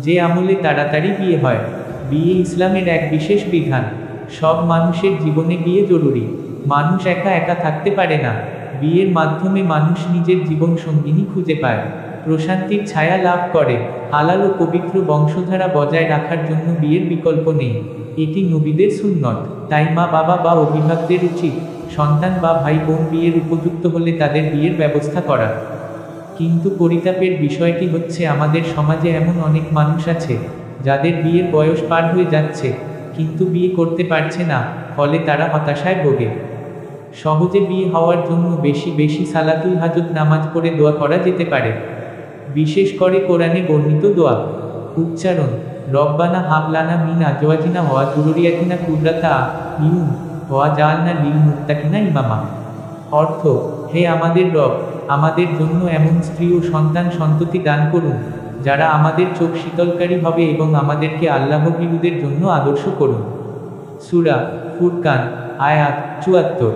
যে আমলে তাড়াতাড়ি বিয়ে হয়। বিয়ে ইসলামের এক বিশেষ বিধান। সব মানুষের জীবনে বিয়ে জরুরি। মানুষ একা একা থাকতে পারে না। বিয়ের মাধ্যমে মানুষ নিজের জীবন সঙ্গিনী খুঁজে পায়, প্রশান্তির ছায়া লাভ করে। হালাল ও পবিত্র বংশধারা বজায় রাখার জন্য বিয়ের বিকল্প নেই। এটি নবীদের সুন্নত। তাই মা বাবা বা অভিভাবকদের উচিত সন্তান বা ভাই বোন বিয়ের উপযুক্ত হলে তাদের বিয়ের ব্যবস্থা করা। কিন্তু পরিতাপের বিষয়টি হচ্ছে আমাদের সমাজে এমন অনেক মানুষ আছে যাদের বিয়ের বয়স পার হয়ে যাচ্ছে কিন্তু বিয়ে করতে পারছে না, ফলে তারা হতাশায় ভোগে। সহজে বিয়ে হওয়ার জন্য বেশি বেশি সালাতুল হাজত নামাজ পড়ে দোয়া করা যেতে পারে। বিশেষ করে কোরআনে বর্ণিত দোয়া। উচ্চারণ: রব্বানা হাব লানা মিন আজওয়াজিনা ওয়া যুররিয়াতিনা কুররাতা আ'ইউন ওয়াজআলনা লিল মুত্তাকিনা ইমামা। অর্থ: হে আমাদের রব, আমাদের জন্য এমন স্ত্রী ও সন্তান সন্ততি দান করুন যারা আমাদের চোখ শীতলকারী হবে এবং আমাদেরকে আল্লাহভীরুদের জন্য আদর্শ করুন। সূরা ফুরকান, আয়াত ৭৪।